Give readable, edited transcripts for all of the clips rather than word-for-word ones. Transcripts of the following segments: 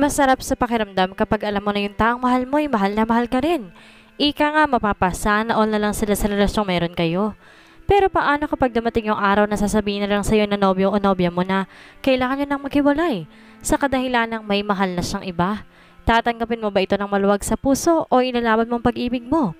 Masarap sa pakiramdam kapag alam mo na yung taong mahal mo ay mahal na mahal ka rin. Ika nga mapapasana all na lang sila sa relasyong meron kayo. Pero paano kapag dumating yung araw na sasabihin na lang sa'yo na nobyo o nobya mo na kailangan nyo nang maghiwalay sa kadahilan ng may mahal na siyang iba? Tatanggapin mo ba ito ng maluwag sa puso o ilalaban mong pag-ibig mo?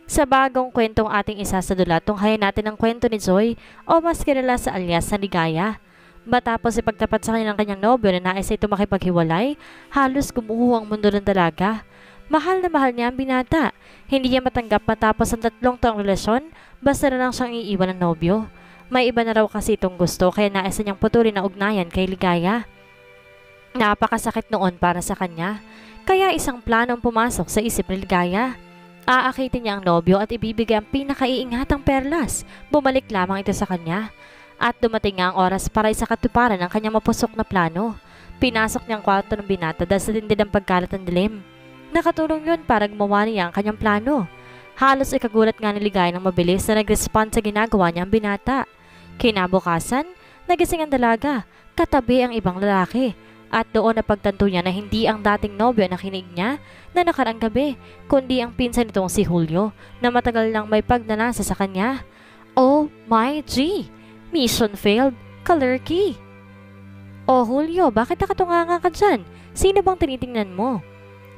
Sa bagong kwentong ating isasadula, tunghayan natin ang kwento ni Joy o mas kilala sa alias na Ligaya. Matapos ipagtapat sa kanya ng kanyang nobyo na nais ito makipaghiwalay, halos gumuho ang mundo ng dalaga. Mahal na mahal niya ang binata. Hindi niya matanggap matapos ang 3 taong relasyon, basta na lang siyang iiwan ng nobyo. May iba na raw kasi itong gusto kaya nais niyang putulin ang ugnayan kay Ligaya. Napakasakit noon para sa kanya, kaya isang plano ang pumasok sa isip ni Ligaya. Aakitin niya ang nobyo at ibibigay ang pinakaiingatang perlas. Bumalik lamang ito sa kanya. At dumating nga ang oras para sa katuparan ng kanyang mapusok na plano. Pinasok niya ang kwarto ng binata dahil sa tindi ng pagkalat ng dilim. Nakatulong yun para gumawa niya ang kanyang plano. Halos ikagulat nga ni Ligaya ng mabilis na nag-respond sa ginagawa niya ang binata. Kinabukasan, nagising ang dalaga, katabi ang ibang lalaki. At doon napagtanto niya na hindi ang dating nobyo na kinig niya na nakaraang gabi, kundi ang pinsan nitong si Julio na matagal nang may pagnanasa sa kanya. Oh my G! Mission failed, Kalerky! Oh Julio, bakit nakatunganga ka dyan? Sino bang tinitingnan mo?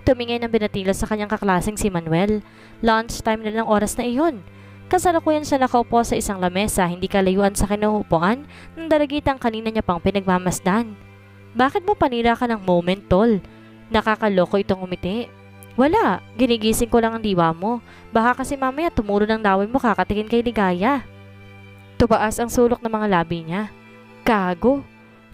Tumingin ang binatila sa kanyang kaklaseng si Manuel. Lunchtime na lang oras na iyon. Kasalukuyan siya nakaupo sa isang lamesa, hindi kalayuan sa kinuupuan ng dalagitang kanina niya pang pinagmamasdan. Bakit mo panira ka ng moment, tol? Nakakaloko itong umiti. Wala, ginigising ko lang ang diwa mo. Baka kasi mamaya tumuro ng laway mo kakatikin kay Ligaya. Tubaas ang sulok ng mga labi niya. Gago.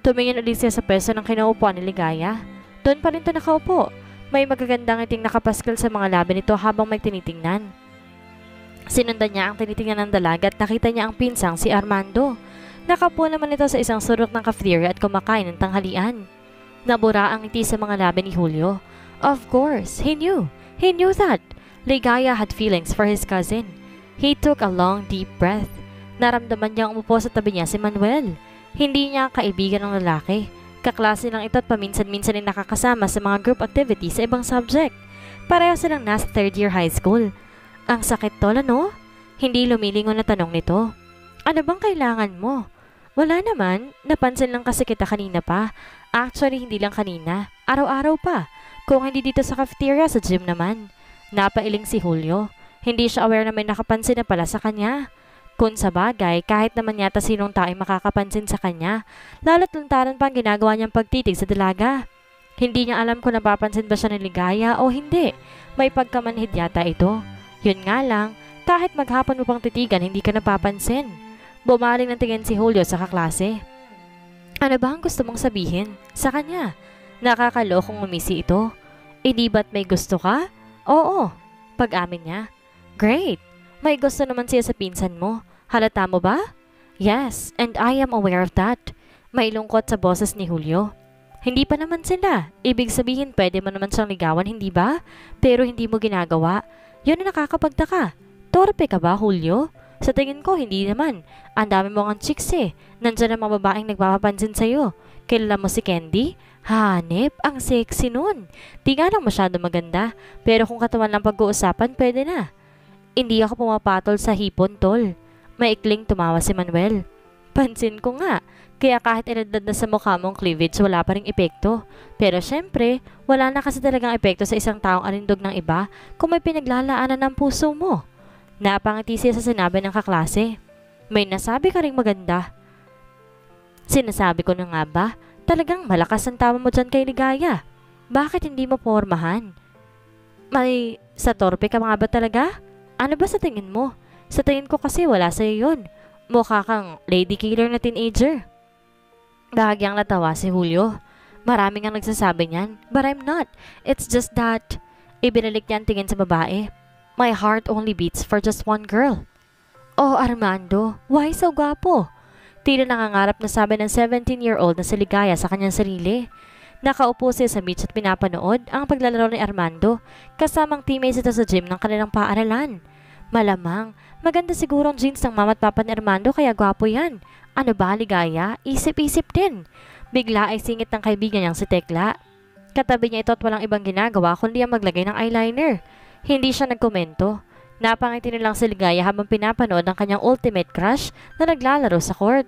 Tumingin ulit siya sa peso ng kinaupuan ni Ligaya. Doon pa rin ito nakaupo. May magagandang iting nakapaskil sa mga labi nito habang may tinitingnan. Sinundan niya ang tinitingnan ng dalaga at nakita niya ang pinsang si Armando. Nakapo naman ito sa isang surok ng cafeteria at kumakain ng tanghalian. Nabura ang ngiti sa mga labi ni Julio. Of course, he knew. He knew that Ligaya had feelings for his cousin. He took a long deep breath. Naramdaman niyang umupo sa tabi niya si Manuel. Hindi niya kaibigan ng lalaki. Kaklase lang ito at paminsan-minsan ay nakakasama sa mga group activities sa ibang subject. Pareho silang nasa 3rd year high school. Ang sakit tol, ano? Hindi lumilingon na tanong nito. Ano bang kailangan mo? Wala naman, napansin lang kasi kita kanina pa. Actually, hindi lang kanina. Araw-araw pa. Kung hindi dito sa cafeteria, sa gym naman. Napailing si Julio. Hindi siya aware na may nakapansin na pala sa kanya. Kung sa bagay, kahit naman yata sinong tao ay makakapansin sa kanya, lalo't lantaran pa ang ginagawa niyang pagtitig sa dalaga. Hindi niya alam kung napapansin ba siya ni Ligaya o hindi. May pagkamanhid yata ito. Yun nga lang, kahit maghapon mo pang titigan, hindi ka napapansin. Bumaling ng tingin si Julio sa kaklase. Ano ba ang gusto mong sabihin? Sa kanya. Nakakalokong umisi ito. Hindi ba't may gusto ka? Oo. Pag-amin niya. Great. May gusto naman siya sa pinsan mo. Halata mo ba? Yes, and I am aware of that. May lungkot sa boses ni Julio. Hindi pa naman sila. Ibig sabihin pwede mo naman siyang ligawan, hindi ba? Pero hindi mo ginagawa. Yun ang nakakapagtaka. Torpe ka ba, Julio? Sa tingin ko, hindi naman. Ang dami mo ang chicks eh. Nandyan ang mga babaeng nagpapapansin sa'yo. Kilala mo si Candy? Hanep, ang sexy nun. Di nga lang masyado maganda. Pero kung katawan lang pag-uusapan, pwede na. Hindi ako pumapatol sa hipon, tol. Maikling tumawa si Manuel. Pansin ko nga. Kaya kahit inadad na sa mukha mong cleavage, wala pa ring epekto. Pero syempre, wala na kasi talagang epekto sa isang taong arindog ng iba kung may pinaglalaanan ng puso mo. Napangiti siya sa sinabi ng kaklase. May nasabi ka ring maganda. Sinasabi ko na nga ba? Talagang malakas ang tama mo dyan kay Ligaya. Bakit hindi mo pormahan? May sa torpe ka nga ba talaga? Ano ba sa tingin mo? Sa tingin ko kasi wala sa'yo yun. Mukha kang lady killer na teenager. Bahagyang natawa si Julio. Maraming ang nagsasabi niyan, but I'm not. It's just that... Ibinalik niya ang tingin sa babae. My heart only beats for just one girl. Oh, Armando, why so gwapo? Tila nangangarap na sabi ng 17-year-old na si Ligaya sa kanyang sarili. Nakaupo siya sa beach at pinapanood ang paglalaro ni Armando kasamang teammates ito sa gym ng kanilang paaralan. Malamang, maganda siguro ang jeans ng mama at papa ni Armando kaya gwapo yan. Ano ba, Ligaya? Isip-isip din. Bigla ay singit ng kaibigan niyang si Tekla. Katabi niya ito at walang ibang ginagawa kundi ang maglagay ng eyeliner. Hindi siya nagkomento. Napangiti na lang si Ligaya habang pinapanood ang kanyang ultimate crush na naglalaro sa court.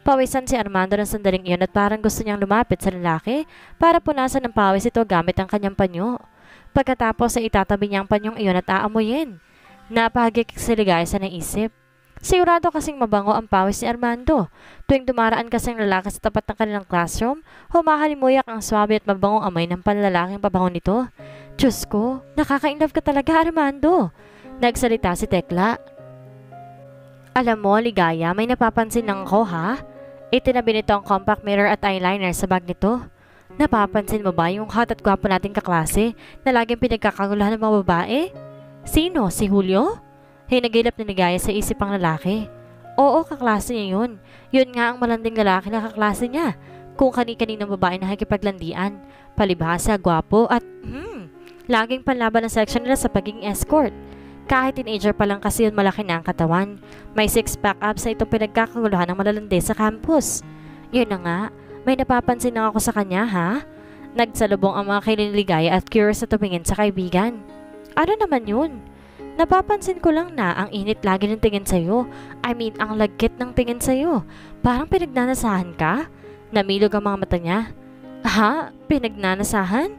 Pawisan si Armando ng sandaling iyon at parang gusto niyang lumapit sa lalaki para punasan ng pawis ito gamit ang kanyang panyo. Pagkatapos ay itatabi niya ang panyong iyon at aamuyin. Napahagik si Ligaya sa naisip. Sigurado kasing mabango ang pawis ni Armando. Tuwing dumaraan kasing lalaki sa tapat ng kanilang classroom, humahalimuyak ang swabe at mabangong amoy ng panlalaking pabango nito. Diyos ko, nakaka-inlove ka talaga, Armando. Nagsalita si Tekla. Alam mo, Ligaya, may napapansin lang ako ha? Itinabi nito ang compact mirror at eyeliner sa bag nito. Napapansin mo ba yung hot at gwapo nating kaklase na laging pinagkakaguluhan ng mga babae? Sino? Si Julio? Hinagilap ni Ligaya sa isip ang lalaki. Oo, kaklase niya yun. Yun nga ang malanding lalaki na kaklase niya. Kung kani-kaninang babae na nakikipaglandian. Palibhasa, gwapo at laging panlaban ng section nila sa pagiging escort. Kahit teenager pa lang kasi yun malaki na ang katawan. May six-pack abs na itong pinagkakaguluhan ng malalandi sa campus. Yun na nga, may napapansin lang ako sa kanya ha? Nagsalubong ang mga Ligaya at curious na tumingin sa kaibigan. Ano naman yun? Napapansin ko lang na ang init lagi ng tingin sa'yo. I mean, ang lagkit ng tingin sa'yo. Parang pinagnanasahan ka? Namilog ang mga mata niya. Ha? Pinagnanasahan?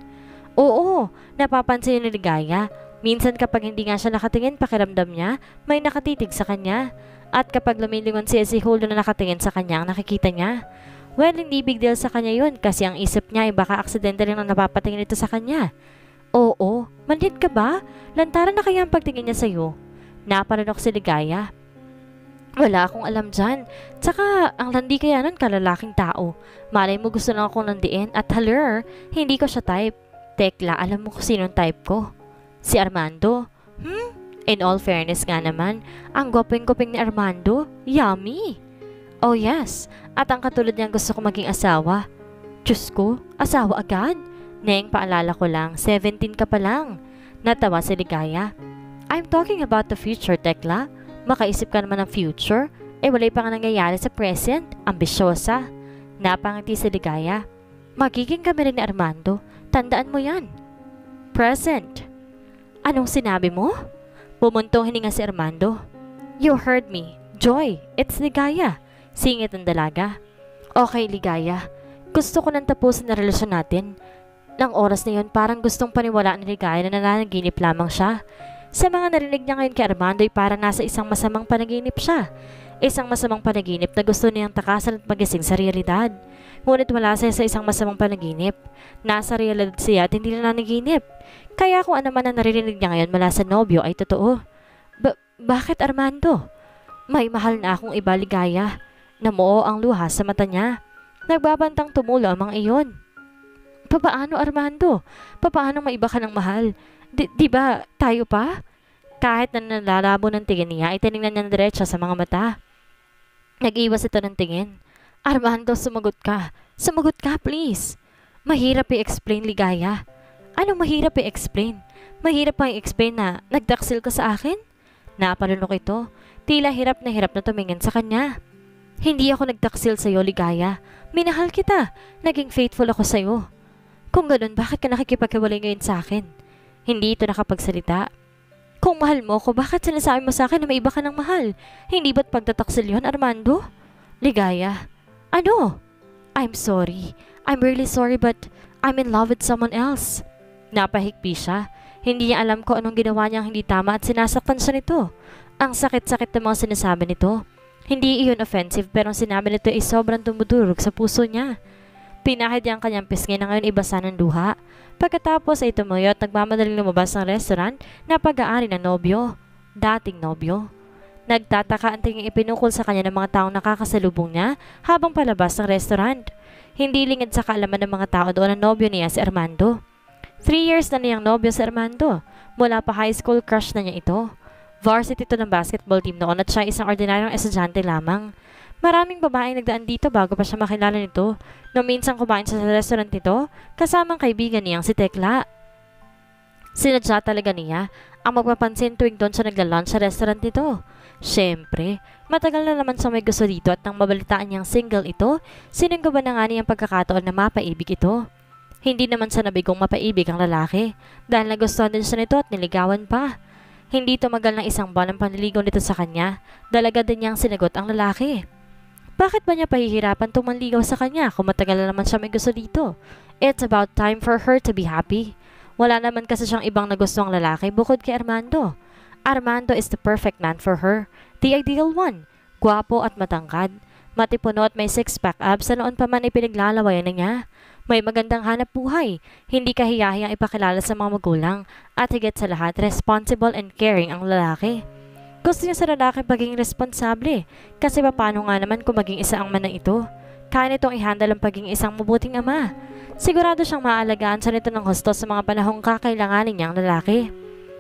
Oo, napapansin ni Ligaya. Minsan kapag hindi nga siya nakatingin, pakiramdam niya, may nakatitig sa kanya. At kapag lumilingon si Julio na nakatingin sa kanya, ang nakikita niya. Well, hindi big deal sa kanya yun kasi ang isip niya ay baka aksidente rin ang napapatingin ito sa kanya. Oo, manhid ka ba? Lantaran na kaya ang pagtingin niya sa'yo? Naparanok si Ligaya. Wala akong alam dyan. Tsaka, ang landi kaya nun kalalaking tao. Malay mo gusto lang akong landiin at halir, hindi ko siya type. Tekla, alam mo kung sinong type ko? Si Armando. In all fairness nga naman, ang gopeng-gopeng ni Armando, yummy. Oh yes, at ang katulad niyang gusto ko maging asawa. Diyos ko, asawa agad? Neng, paalala ko lang, 17 ka pa lang. Natawa si Ligaya. I'm talking about the future, Tekla. Makaisip ka naman ng future? Eh walay pa nga nangyayari sa present. Ambisyosa. Napangiti si Ligaya. Magiging kami rin ni Armando. Tandaan mo yan. Present. Anong sinabi mo? Pumuntong hininga si Armando. You heard me. Joy, it's Ligaya. Singit ang dalaga. Okay, Ligaya. Gusto ko nang tapusin na relasyon natin. Nang oras na yun, parang gustong paniwalaan ni Ligaya na nananaginip lamang siya. Sa mga narinig niya ngayon kay Armando ay parang nasa isang masamang panaginip siya. Isang masamang panaginip na gusto niyang takasan at magising sa realidad. Ngunit wala siya sa isang masamang panaginip. Nasa realidad siya at hindi na nanaginip. Kaya kung ano man ang naririnig niya ngayon mula sa nobyo ay totoo. Bakit Armando? May mahal na akong iba, Ligaya. Namuo ang luha sa mata niya. Nagbabantang tumulo ang mga iyon. Papaano Armando? Papaano may iba ka ng mahal? Di ba tayo pa? Kahit na nalalabo ng tingin niya ay tinignan niya diretso sa mga mata. Nag-iwas ito ng tingin. Armando, sumagot ka. Sumagot ka, please. Mahirap i-explain, Ligaya. Anong mahirap i-explain? Mahirap pang i-explain na nagdaksil ka sa akin? Napalunok ito. Tila hirap na tumingin sa kanya. Hindi ako nagdaksil sa'yo, Ligaya. Minahal kita. Naging faithful ako sa'yo. Kung ganun, bakit ka nakikipaghiwalay ngayon sa akin? Hindi ito nakapagsalita. Kung mahal mo ko, bakit sinasabi mo sa akin na may iba ka ng mahal? Hindi ba't pagtataksil yun, Armando? Ligaya. Ano? I'm sorry. I'm really sorry but I'm in love with someone else. Napahigpi siya. Hindi niya alam ko anong ginawa niyang hindi tama at sinasaktan siya nito. Ang sakit-sakit ng mga sinasabi nito. Hindi iyon offensive pero ang sinabi nito ay sobrang tumudurog sa puso niya. Pinahid niya ang kanyang pisngi na ngayon ibasa ng luha. Pagkatapos ay tumuyo at nagmamadaling lumabas ng restaurant na pag-aari ng nobyo. Dating nobyo. Nagtataka ang tingin ipinukol sa kanya ng mga taong nakakasalubong niya habang palabas ng restaurant. Hindi lingid sa kaalaman ng mga tao doon ang nobyo niya si Armando. 3 years na niyang nobyo si Armando. Mula pa high school crush na niya ito. Varsity ito ng basketball team noon at siya isang ordinaryong estudyante lamang. Maraming babaeng nagdaan dito bago pa siya makilala nito. Nung minsan kumain siya sa restaurant nito, kasamang kaibigan niyang si Tekla. Sinadya talaga niya ang magpapansin tuwing doon siya nagla-lunch sa restaurant nito. Siyempre, matagal na naman sa may gusto dito at nang mabalitaan niyang single ito, sininggaban na nga niyang pagkakataon na mapaibig ito. Hindi naman sa nabigong mapaibig ang lalaki dahil nagustuhan din siya nito at niligawan pa. Hindi tumagal ng 1 buwan ang panliligaw nito sa kanya, dalaga din niyang sinagot ang lalaki. Bakit ba niya pahihirapan tumanligaw sa kanya kung matagal na naman siya may gusto dito? It's about time for her to be happy. Wala naman kasi siyang ibang nagustuhang lalaki bukod kay Armando. Armando is the perfect man for her, the ideal one. Gwapo at matangkad, matipuno at may six-pack abs na noon pa man ipinaglalawayan na niya. May magandang hanap buhay, hindi kahiyahiyang ipakilala sa mga magulang, at higit sa lahat, responsible and caring ang lalaki. Gusto niya sa lalaki pagiging responsable, kasi paano nga naman kung maging isa ang manang ito? Kaya nitong i-handle ang pagiging isang mabuting ama. Sigurado siyang maaalagaan siya nito ng husto sa mga panahong kakailanganin niyang lalaki.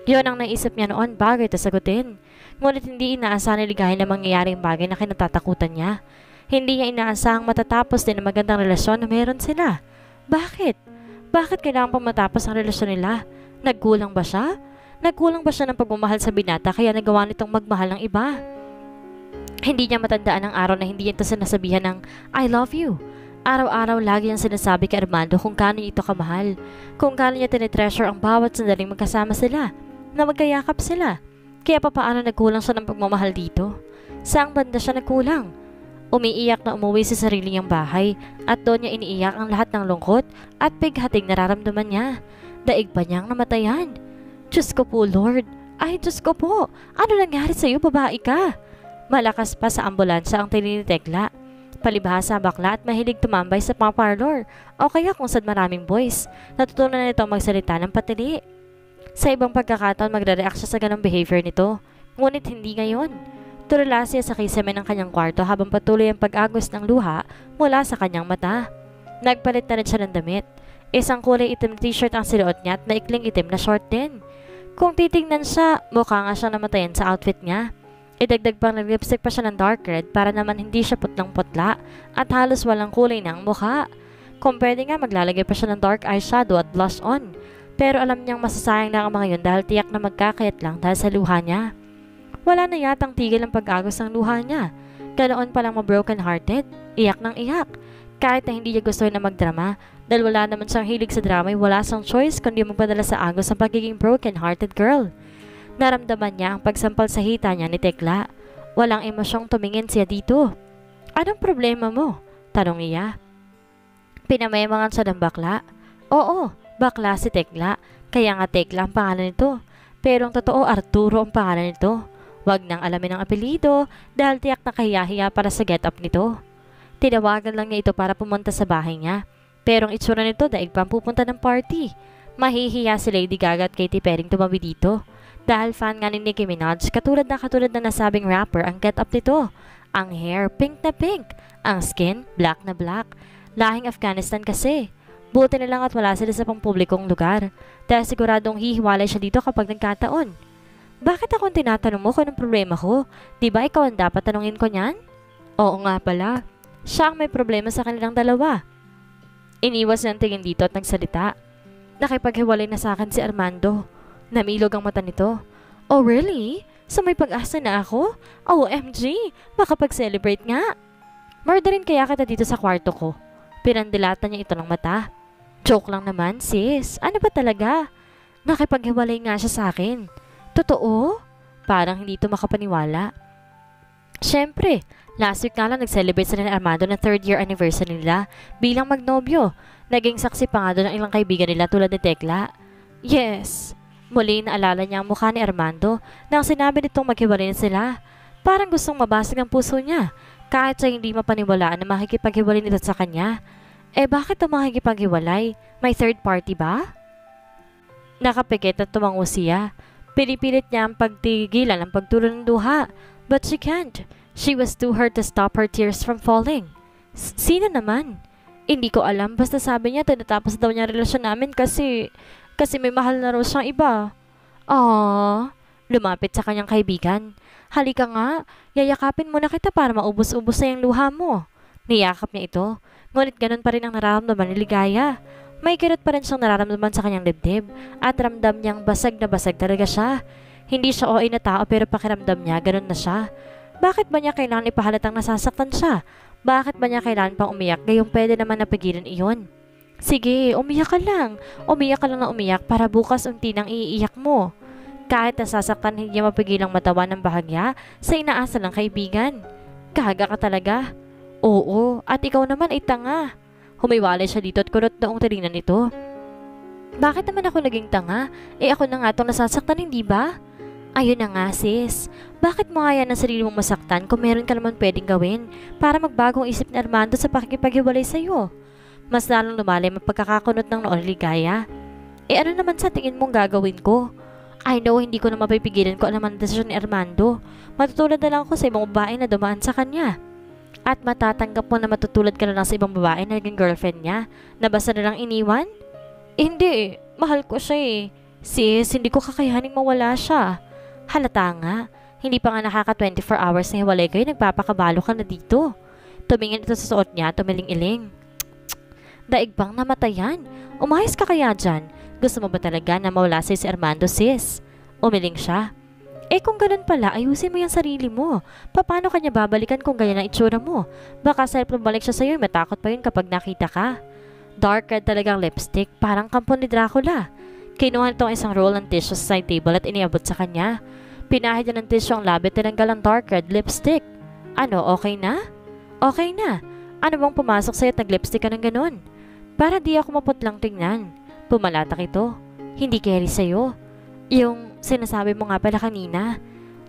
Yun ang naisip niya noon bago ito sagutin. Ngunit hindi inaasahan ni Ligaya na mangyayaring bagay na kinatatakutan niya. Hindi niya inaasahang matatapos din ang magandang relasyon na meron sila. Bakit? Bakit kailangan pang matapos ang relasyon nila? Nagkulang ba siya? Nagkulang ba siya ng pagmamahal sa binata kaya nagawa nitong magmahal ng iba? Hindi niya matandaan ang araw na hindi niya ito sinasabihan ng I love you. Araw-araw lagi niyang sinasabi kay Armando kung gaano niya ito kamahal, kung gaano niya tinitreasure ang bawat sandaling magkasama sila, na magkayakap sila. Kaya paano nagkulang siya ng pagmamahal dito? Saang banda siya nagkulang? Umiiyak na umuwi sa sarili niyang bahay at doon niya iniiyak ang lahat ng lungkot at bighating nararamdaman niya. Daig pa niyang namatayan. Diyos ko po, Lord. Ay, Diyos ko po. Ano nangyari sa iyo, babae ka? Malakas pa sa ambulansya ang tili ni Tekla. Palibhasa bakla at mahilig tumambay sa mga parlor o kaya kung saan maraming boys. Natutunan na nito magsalita ng patili. Sa ibang pagkakataon magre-react siya sa ganong behavior nito. Ngunit hindi ngayon. Tulala siya sa kisame ng kanyang kwarto habang patuloy ang pag-agos ng luha mula sa kanyang mata. Nagpalit na rin siya ng damit. Isang kulay itim na t-shirt ang sinuot niya at maikling itim na short din. Kung titingnan siya, mukha nga siyang namatayan sa outfit niya. Idagdag pang nag-lipstick pa siya ng dark red para naman hindi siya putlang-putla at halos walang kulay na ang mukha. Kung pwede nga maglalagay pa siya ng dark eyeshadow at blush on. Pero alam niyang masasayang lang ang mga yun dahil tiyak na magkakayat lang dahil sa luha niya. Wala na yatang tigil ang pag-agos ng luha niya. Ganoon palang ma-broken hearted, iyak ng iyak. Kahit na hindi niya gusto na magdrama, dahil wala naman siyang hilig sa drama ay wala siyang choice kundi magpadala sa agos ang pagiging broken hearted girl. Naramdaman niya ang pagsampal sa hita niya ni Tekla. Walang emosyong tumingin siya dito. Anong problema mo? Tanong niya. Pinamayamangan siya ng bakla. Oo, bakla si Tekla. Kaya nga Tekla ang pangalan nito. Pero ang totoo Arturo ang pangalan nito. Huwag nang alamin ang apelido dahil tiyak na kahiyahiya para sa get-up nito. Tinawagan lang niya ito para pumunta sa bahay niya. Pero ang itsura nito daig pang pupunta ng party. Mahihiya si Lady Gaga at Katy Perry tumabi dito. Dahil fan nga ni Nicki Minaj, katulad na nasabing rapper ang get-up nito. Ang hair, pink na pink. Ang skin, black na black. Lahing Afghanistan kasi. Buti na lang at wala sila sa pampublikong lugar. Dahil siguradong hihiwalay siya dito kapag nagkataon. Bakit akong tinatanong mo kung anong problema ko? Di ba ikaw ang dapat tanungin ko niyan? Oo nga pala. Siya ang may problema sa kanilang dalawa. Iniwas niya ang tingin dito at nagsalita. Nakipaghiwalay na sa akin si Armando. Namilog ang mata nito. Oh really? So may pag-asa na ako? OMG! Makapag-celebrate nga! Murderin kaya kita dito sa kwarto ko. Pinandilatan niya ito ng mata. Joke lang naman sis. Ano ba talaga? Nakipaghiwalay nga siya sa akin. Totoo? Parang hindi ito makapaniwala. Siyempre, last week nga lang nag-celebrate sila ni Armando ng 3rd year anniversary nila bilang magnobyo. Naging saksi pa nga doon ang ilang kaibigan nila tulad ni Tekla. Yes! Muli naalala niya ang mukha ni Armando nang sinabi nitong maghiwalay na sila. Parang gustong mabasag ang puso niya kahit siya hindi mapaniwalaan na makikipaghiwalay nito sa kanya. Eh bakit ang makikipaghiwalay? May third party ba? Nakapikit at tumango siya. Pinipilit niya ang pagtigilan ang pagtulo ng duha. But she can't. She was too hurt to stop her tears from falling. Sino naman? Hindi ko alam. Basta sabi niya tinatapos daw niya ang relasyon namin kasi may mahal na raw siyang iba. Aww. Lumapit sa kanyang kaibigan. Halika nga. Yayakapin muna kita para maubos-ubos na yung luha mo. Niyakap niya ito. Ngunit ganun pa rin ang nararamdaman ni Ligaya. May kirot pa rin siyang nararamdaman sa kanyang dibdib at ramdam niyang basag na basag talaga siya. Hindi siya OA na tao pero pakiramdam niya ganun na siya. Bakit ba niya kailangan ipahalatang nasasaktan siya? Bakit ba niya kailangan pang umiyak gayong pwede naman napigilan iyon? Sige, umiyak ka lang. Umiyak ka lang na umiyak para bukas unti nang iiyak mo. Kahit nasasaktan hindi niya mapigilang matawa ng bahagya sa inaasal ng kaibigan. Gaga ka talaga. Oo, at ikaw naman ay tanga. Humiwalay siya dito at kurot noong tinignan nito. Bakit naman ako naging tanga? Ako na nga itong nasasaktan, hindi ba? Ayun na nga sis. Bakit mo kaya ng sarili mong masaktan kung meron ka naman pwedeng gawin para magbagong isip ni Armando sa pakikipaghiwalay sa'yo? Mas lalong lumalim ang pagkakakunot ng noon ligaya. Ano naman sa tingin mong gagawin ko? I know hindi ko na mapipigilan ko naman ang desisyon ni Armando. Matutulad na lang ako sa ibang babae na dumaan sa kanya. At matatanggap mo na matutulad ka na lang sa ibang babae na naging girlfriend niya na basta na lang iniwan? Hindi, mahal ko siya eh. Sis, hindi ko kakayaning mawala siya. Halata nga, hindi pa nga nakaka 24 hours na hiwalay kayo, nagpapakabalo ka na dito. Tumingin ito sa suot niya, tumiling-iling. Daig bang namatayan? Umayos ka kaya dyan? Gusto mo ba talaga na mawala si Armando, sis? Umiling siya. Kung ganun pala, ayusin mo yung sarili mo. Paano kanya babalikan kung ganyan ang itsura mo? Baka self-bumalik siya sa'yo, matakot pa yun kapag nakita ka. Dark red talagang lipstick, parang kampo ni Dracula. Kinuha nitong isang roll ng tissue sa side table at iniabot sa kanya. Pinahid niya ng tissue ang labi at tinanggal ang dark red lipstick. Ano, okay na? Okay na. Ano bang pumasok sa'yo at nag-lipstick ka ng ganun? Para di ako maputlang tingnan. Pumalatak ito. Hindi carry sa'yo. Yung sinasabi mo nga pala kanina.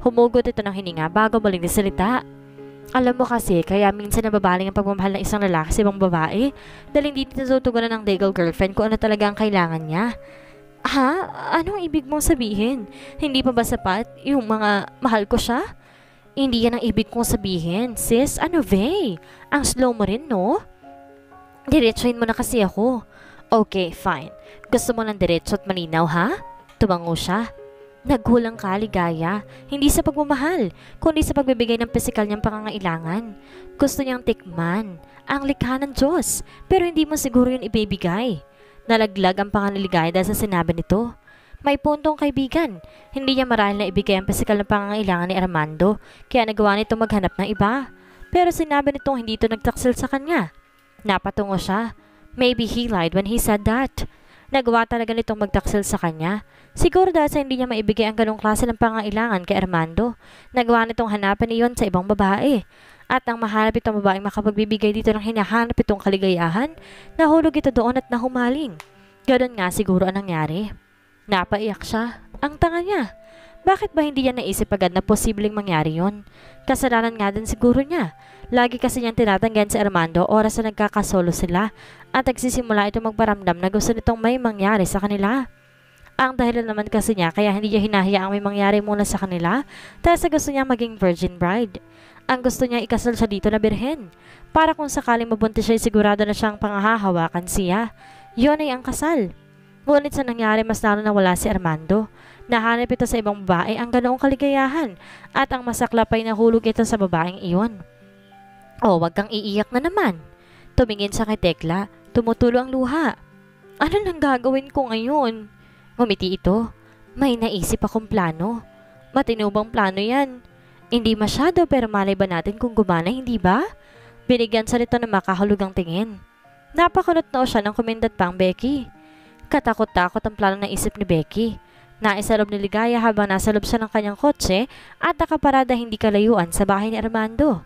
Humugot ito ng hininga bago muling nisalita. Alam mo kasi, kaya minsan nababaling ang pagmamahal ng isang lalaki sa ibang babae dahil hindi tinutugunan ng legal girlfriend kung ano talaga ang kailangan niya. Ha? Anong ibig mong sabihin? Hindi pa ba sapat yung mga mahal ko siya? Hindi yan ang ibig kong sabihin. Sis, ano vey? Ang slow mo rin, no? Diretsuhin mo na kasi ako. Okay, fine. Gusto mo ng diretso at malinaw, ha? Tumango siya. Naghulang ka, ligaya. Hindi sa pagmamahal, kundi sa pagbibigay ng pisikal niyang pangangailangan. Gusto niyang tikman ang likha ng Diyos, pero hindi mo siguro yun ibibigay. Nalaglag ang panganiligaya dahil sa sinabi nito. May puntong kaibigan. Hindi niya marahil na ibigay ang pisikal na pangangailangan ni Armando, kaya nagawa nito maghanap ng iba. Pero sinabi nitong hindi ito nagtaksil sa kanya. Napatungo siya. Maybe he lied when he said that. Nagawa talaga nitong magtaksil sa kanya. Siguro dahil sa hindi niya maibigay ang ganong klase ng pangangailangan kay Armando. Nagawa nitong hanapan iyon sa ibang babae. At ang mahanap itong babaeng makapagbibigay dito ng hinahanap itong kaligayahan, nahulog ito doon at nahumaling. Ganon nga siguro ang nangyari. Napaiyak siya. Ang tanga niya. Bakit ba hindi niya naisip agad na posibleng mangyari yon? Kasalanan nga din siguro niya. Lagi kasi niyang tinatanggihan si Armando oras na nagkakasolo sila at nagsisimula ito magparamdam na gusto nitong may mangyari sa kanila. Ang dahilan naman kasi niya kaya hindi niya hinahayaang may mangyari muna sa kanila dahil sa gusto niya maging virgin bride. Ang gusto niya ikasal siya dito na birhen. Para kung sakaling mabuntis siya sigurado na siyang pangahahawakan siya. Yun ay ang kasal. Ngunit sa nangyari mas lalo na wala si Armando. Nahanap ito sa ibang babae ang ganoong kaligayahan at ang masaklap ay nahulog ito sa babaeng iyon. Oh, wag kang iiyak na naman. Tumingin sa kay Tekla, tumutulo ang luha. Ano nang gagawin ko ngayon? Ngumiti ito. May naisip akong plano. Matinubang plano yan. Hindi masyado pero malay ba natin kung gumana, hindi ba? Binigyan sa nito ng makahulugang tingin. Napakulot na siya ng kumindat pa ang Becky. Katakot-takot ang plano ng isip ni Becky. Naisaloob ni Ligaya habang nasa loob siya ng kanyang kotse at nakaparada hindi kalayuan sa bahay ni Armando.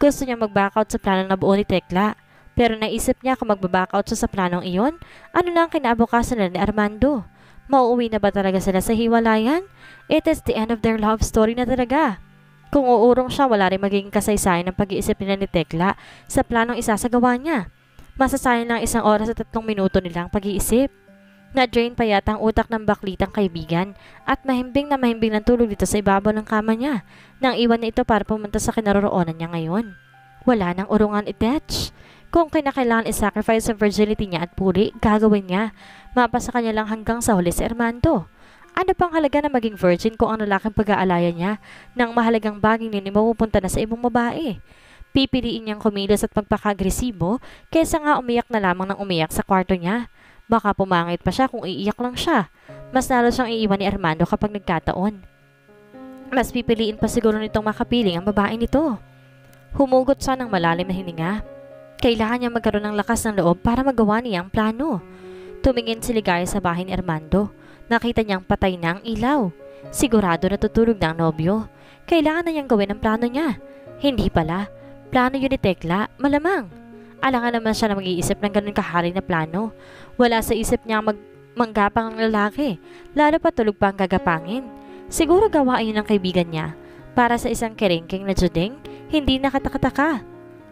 Gusto niya mag-backout sa planong nabuo ni Tekla. Pero naisip niya kung mag-backout siya sa planong iyon, ano lang kinabukasan nila ni Armando? Mauuwi na ba talaga sila sa hiwalayan? It is the end of their love story na talaga. Kung uurong siya, wala rin magiging kasaysayan ng pag-iisip nila ni Tekla sa planong isasagawa niya. Masasayang lang 1 oras at 3 minuto nilang pag-iisip. Na-drain pa yata ang utak ng baklitang kaibigan at mahimbing na mahimbing ng tulog dito sa ibabaw ng kama niya nang iwan na ito para pumunta sa kinaroroonan niya ngayon. Wala nang urungan i-detach. Kung kinakailangan i-sacrifice ang virginity niya at puri, gagawin niya. Mapasa kanya lang hanggang sa huli si Armando. Ano pang halaga na maging virgin kung ang lalaking pag-aalaya niya ng mahalagang baging nini mapupunta na sa ibang babae? Pipiliin niyang kumilos at magpaka-agresibo kaysa nga umiyak na lamang ng umiyak sa kwarto niya. Baka pumangit pa siya kung iiyak lang siya. Mas lalo siyang iiwan ni Armando kapag nagkataon. Mas pipiliin pa siguro nitong makapiling ang babae nito. Humugot siya ng malalim na hininga. Kailangan niya magkaroon ng lakas ng loob para magawa niya ang plano. Tumingin si Ligaya sa bahay ni Armando. Nakita niyang patay na ang ilaw. Sigurado natutulog na ang nobyo. Kailangan na niyang gawin ang plano niya. Hindi pala. Plano yun ni Tekla, malamang. Alangan naman siya na mag-iisip ng ganun kahari na plano. Wala sa isip niya manggapang ang lalaki, lalo pa tulog pa ang gagapangin. Siguro gawain yun ng kaibigan niya. Para sa isang kerengking na judeng, hindi nakatakataka.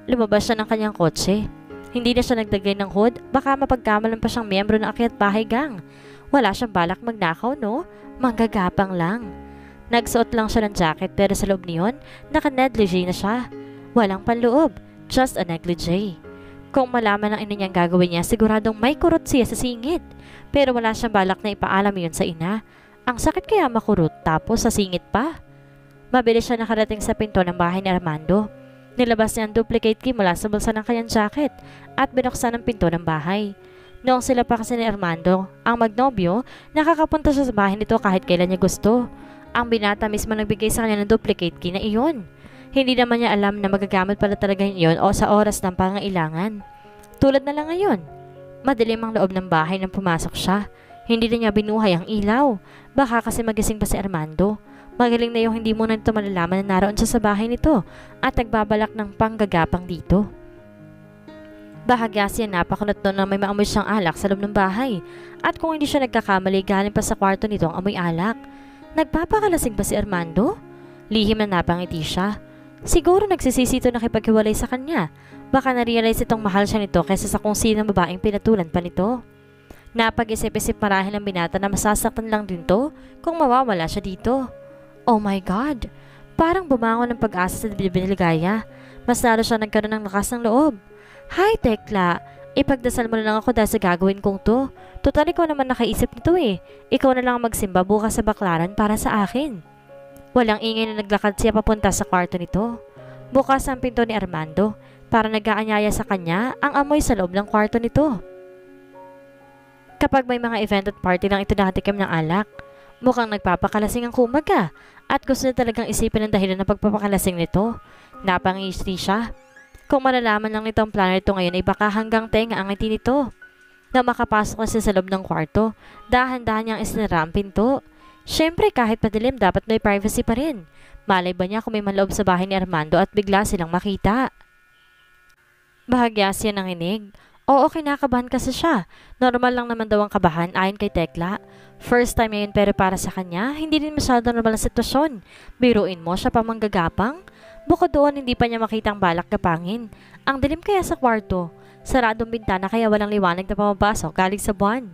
Lumabas siya ng kanyang kotse. Hindi na siya nagdagay ng hood, baka mapagkamalan pa siyang miyembro ng Akyat Bahay Gang. Wala siyang balak magnakaw, no? Manggagapang lang. Nagsuot lang siya ng jacket pero sa loob niyon, naka-negligee na siya. Walang panloob, just a negligee. Kung malaman ng ina niyang gagawin niya, siguradong may kurot siya sa singit. Pero wala siyang balak na ipaalam yun sa ina. Ang sakit kaya makurot tapos sa singit pa. Mabilis siya nakarating sa pinto ng bahay ni Armando. Nilabas niya ang duplicate key mula sa bulsa ng kanyang jacket at binuksan ang pinto ng bahay. Noong sila pa kasi ni Armando, ang magnobyo, nakakapunta siya sa bahay nito kahit kailan niya gusto. Ang binata mismo nagbigay sa kanya ng duplicate key na iyon. Hindi naman niya alam na magagamit pala talaga iyon o sa oras ng pangailangan. Tulad na lang ngayon. Madilim ang loob ng bahay nang pumasok siya. Hindi na niya binuhay ang ilaw. Baka kasi magising pa si Armando. Magaling na yung hindi muna nito malalaman na naroon siya sa bahay nito at nagbabalak ng panggagapang dito. Bahagya siya napakunot noon na may maamoy siyang alak sa loob ng bahay at kung hindi siya nagkakamali galing pa sa kwarto nito ang amoy alak. Nagpapakalasing ba si Armando? Lihim na napangiti siya. Siguro nagsisisito na nakipaghiwalay sa kanya. Baka na-realize itong mahal siya nito kaysa sa kung sino ng babaeng pinatulan pa nito. Napag-isip-isip marahil ang binata na masasaktan lang din to kung mawawala siya dito. Oh my God! Parang bumangon ng pag-asa sa dibdib ni Ligaya. Mas lalo siya nagkaroon ng lakas ng loob. Hi, Tekla! Ipagdasal mo na lang ako dahil sa gagawin kong to. Total ikaw naman nakaisip nito eh. Ikaw na lang magsimba bukas sa baklaran para sa akin. Walang ingay na naglakad siya papunta sa kwarto nito. Bukas ang pinto ni Armando para nag-aanyaya sa kanya ang amoy sa loob ng kwarto nito. Kapag may mga event at party lang ito nakatikim ng alak, mukhang nagpapakalasing ang kumaga at gusto niya talagang isipin ang dahilan ng pagpapakalasing nito. Napangisi siya. Kung malalaman lang nito ang plano nito ngayon ay baka hanggang tenga ang ngiti nito. Na makapasok na siya sa loob ng kwarto, dahan-dahan niyang isinara ang pinto. Siyempre kahit padilim dapat may privacy pa rin. Malay ba niya kung may manloob sa bahay ni Armando at bigla silang makita. Bahagya siya nanginig. Oo, kinakabahan kasi siya. Normal lang naman daw ang kabahan ayon kay Tekla. First time ngayon pero para sa kanya, hindi rin masyado normal ang sitwasyon. Biruin mo siya pa manggagapang. Bukod doon, hindi pa niya makita ang balak kapangin. Ang dilim kaya sa kwarto. Saradong bintana kaya walang liwanag na pumapasok galing sa buwan.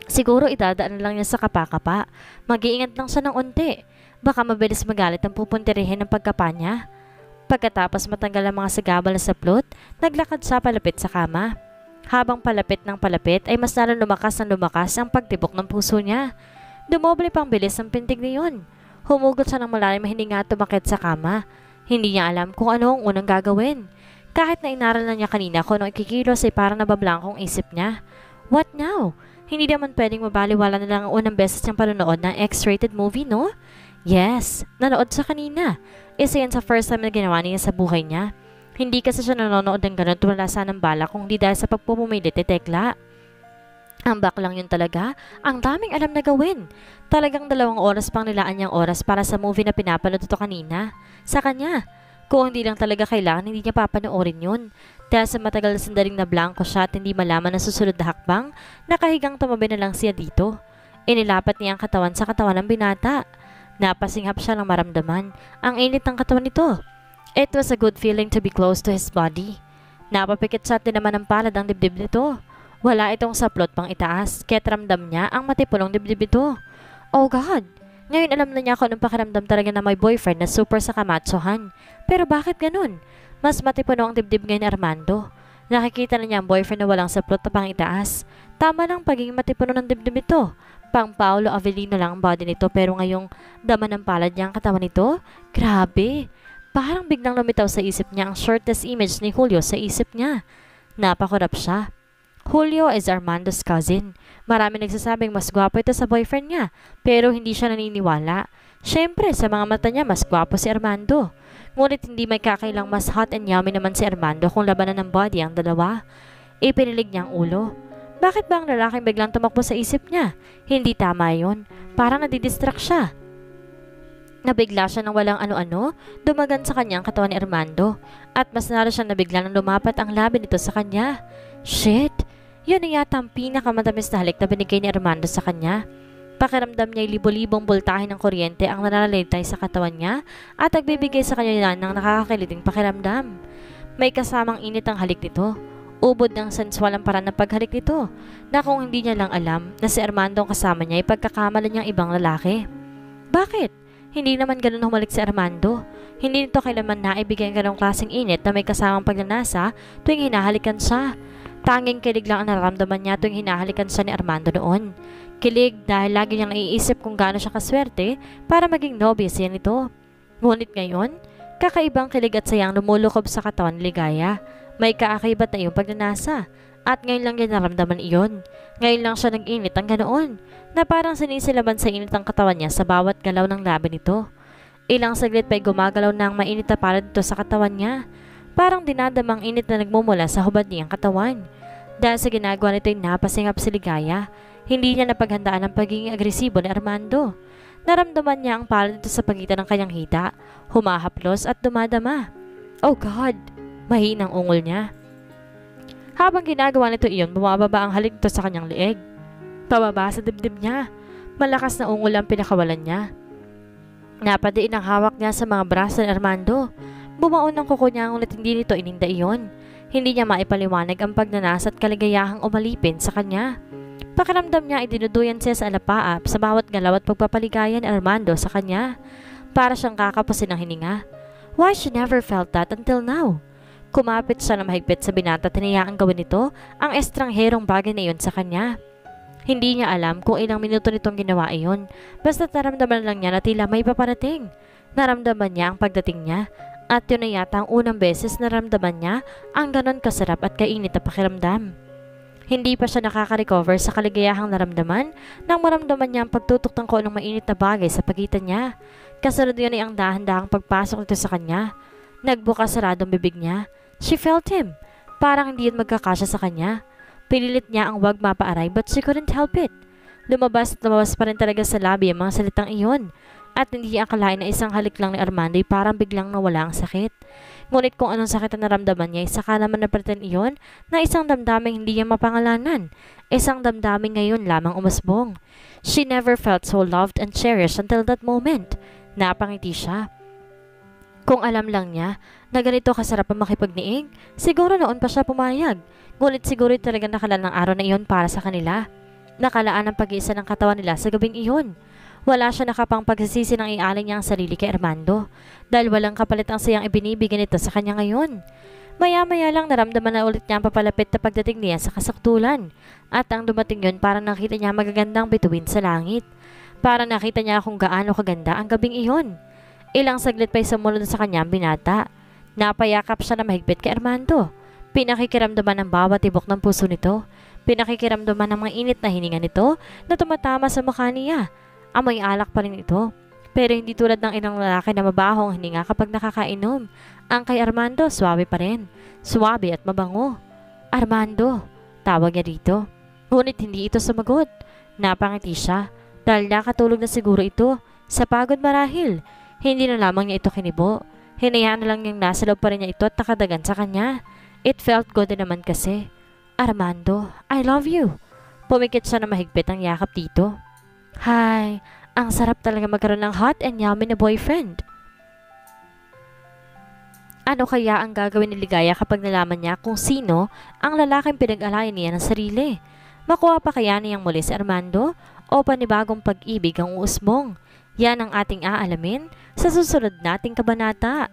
Siguro idadaan na lang niya sa kapakapa. Mag-iingat lang siya ng unti. Baka mabilis magalit ang pupuntirihin ng pagkapa niya. Pagkatapos matanggal ang mga sagabal na saplot, naglakad siya palapit sa kama. Habang palapit ng palapit ay mas lalo lumakas ang pagtibok ng puso niya. Dumoble pang bilis ang pintig niyon. Humugot siya ng malalim na hininga at tumakit sa kama. Hindi niya alam kung ano ang unang gagawin. Kahit na inaral na niya kanina kung anong ikikilos ay parang nabablangkong isip niya. What now? Hindi naman pwedeng mabaliwala na lang ang unang beses niyang panonood ng X-rated movie, no? Yes, nanood sa kanina. Isa yan sa first time na ginawa niya sa buhay niya. Hindi kasi siya nanonood ng ganun wala sanang bala kung di dahil sa pagpupumilit ni Tekla. Ang baklang yun talaga, ang daming alam na gawin. Talagang 2 oras pang nilaan niyang oras para sa movie na pinapanood ito kanina. Sa kanya, kung hindi lang talaga kailangan, hindi niya papanoorin yun. Dahil sa matagal na sandaling na blanco siya at hindi malaman ang susunod na hakbang, nakahigang tumabi na lang siya dito. Inilapat niya ang katawan sa katawan ng binata. Napasinghap siya ng maramdaman. Ang init ng katawan nito. It was a good feeling to be close to his body. Napapikit siya at naman ang palad ang dibdib nito. Wala itong saplot pang itaas, kaya't ramdam niya ang matipulong dibdib ito. Oh God! Ngayon alam na niya kung anong pakiramdam talaga na may boyfriend na super sa kamatsohan. Pero bakit ganun? Mas matipuno ang dibdib ngayon ni Armando. Nakikita na niya ang boyfriend na walang saplot na pang itaas. Tama lang pagiging matipuno ng dibdib ito. Pang Paolo Avellino lang ang body nito pero ngayong dama ng palad niya ang katawan nito. Grabe! Parang biglang lumitaw sa isip niya ang shortest image ni Julio sa isip niya. Napakurap siya. Julio is Armando's cousin. Marami nagsasabing mas gwapo ito sa boyfriend niya pero hindi siya naniniwala. Siyempre, sa mga mata niya mas gwapo si Armando. Ngunit hindi may kakailang mas hot and yummy naman si Armando kung labanan ng body ang dalawa. Ipinilig niya ang ulo. Bakit ba ang lalaking biglang tumakbo sa isip niya? Hindi tama yon. Parang nadidistract siya. Nabigla siya ng walang ano-ano, dumagan sa kanya ang katawan ni Armando. At mas nara siyang nabigla nang lumapat ang labi nito sa kanya. Shit! Yun na yata ang pinakamatamis na halik na binigay ni Armando sa kanya. Pakiramdam niya ay libo-libong boltahe ng kuryente ang nananalitay sa katawan niya at nagbibigay sa kanya ng nakakakiliting pakiramdam. May kasamang init ang halik nito. Ubod ng sensual ang paraan ng paghalik nito na kung hindi niya lang alam na si Armando ang kasama niya ay pagkakamalan niyang ibang lalaki. Bakit? Hindi naman ganun humalik si Armando. Hindi nito kailanman naibigay ang ganong klaseng init na may kasamang pagnanasa tuwing hinahalikan siya. Tanging kilig lang ang nararamdaman niya tuwing hinahalikan siya ni Armando noon. Kilig dahil lagi niyang naiisip kung gaano siya kaswerte para maging nobya siya nito. Ngunit ngayon, kakaibang kilig at sayang lumulukob sa katawan ni Ligaya. May kaakibat na iyong pagnanasa. At ngayon lang niya naramdaman iyon. Ngayon lang siya nag-init ang ganoon, na parang sinisilaban sa init ang katawan niya sa bawat galaw ng labi nito. Ilang saglit pa'y gumagalaw na ang mainit na palad dito sa katawan niya. Parang dinadamang init na nagmumula sa hubad niyang katawan. Dahil sa ginagawa nito ay napasingap si Ligaya. Hindi niya napaghandaan ang pagiging agresibo ni Armando. Naramdaman niya ang palad dito sa pagitan ng kanyang hita, humahaplos at dumadama. Oh God! Mahinang ungol niya. Habang ginagawa nito iyon, bumababa ang halik nito sa kanyang leeg. Pababa sa dibdib niya. Malakas na ungol ang pinakawalan niya. Napadiin ang hawak niya sa mga braso ni Armando. Bumaon ang kuko niya ngunit hindi nito ininda iyon. Hindi niya maipaliwanag ang pagnanasa at kaligayahang umalipin sa kanya. Pakiramdam niya ay dinuduyan siya sa alapaap sa bawat galaw at pagpapaligayan ni Armando sa kanya. Para siyang kakapusin ng hininga. Why she never felt that until now? Kumapit siya na mahigpit sa binata at hinayaang gawin nito ang estrangherong bagay na iyon sa kanya. Hindi niya alam kung ilang minuto nitong ginawa iyon. Basta't naramdaman lang niya na tila may paparating. Naramdaman niya ang pagdating niya. At yun na yata ang unang beses naramdaman niya ang ganon kasarap at kainit na pakiramdam. Hindi pa siya nakaka-recover sa kaligayahang naramdaman nang maramdaman niya ang pagtutok ng kung anong mainit na bagay sa pagitan niya. Kasunod yun ay ang dahan-dahang pagpasok nito sa kanya. Nagbukas saradong bibig niya. She felt him. Parang hindi yun magkakasya sa kanya. Pinilit niya ang wag mapaaray but she couldn't help it. Lumabas at lumabas pa rin talaga sa labi ang mga salitang iyon. At hindi akalain na isang halik lang ni Armando ay parang biglang nawala ang sakit. Ngunit kung anong sakit na naramdaman niya, saka naman napalitan iyon na isang damdaming hindi niya mapangalanan. Isang damdaming ngayon lamang umusbong. She never felt so loved and cherished until that moment. Napangiti siya. Kung alam lang niya na ganito kasarap ang makipagniig, siguro noon pa siya pumayag. Ngunit siguro talaga nakalaan ng araw na iyon para sa kanila. Nakalaan ang pag-iisa ng katawan nila sa gabing iyon. Wala siya nakapang pagsisisi ng ialay niya ang sarili kay Armando dahil walang kapalit ang sayang ibinibigay nito sa kanya ngayon. Maya-maya lang naramdaman na ulit niya ang papalapit na pagdating niya sa kasaktulan at ang dumating yun parang nakita niya magagandang bituin sa langit. Parang nakita niya kung gaano kaganda ang gabing iyon. Ilang saglit pa'y sumunod sa kanya ang binata. Napayakap siya na mahigpit kay Armando. Pinakikiramdaman ng bawat tibok ng puso nito. Pinakikiramdaman ng mga init na hininga nito na tumatama sa mukha niya. Amoy alak pa rin ito. Pero hindi tulad ng ilang lalaki na mabaho ang hininga kapag nakakainom. Ang kay Armando, swabe pa rin. Swabe at mabango. Armando, tawag niya dito. Ngunit hindi ito sumagot. Napangiti siya dahil nakatulog na siguro ito sa pagod marahil. Hindi na lamang niya ito kinibo. Hinayaan na lang niyang nasa loob pa rin niya ito at nakadagan sa kanya. It felt good na naman kasi. Armando, I love you. Pumikit siya na mahigpit ang yakap dito. Hi, ang sarap talaga magkaroon ng hot and yummy na boyfriend. Ano kaya ang gagawin ni Ligaya kapag nalaman niya kung sino ang lalaking pinag-alayan niya ng sarili? Makuha pa kaya niyang muli si Armando o panibagong pag-ibig ang uusbong? Yan ang ating aalamin sa susunod nating kabanata.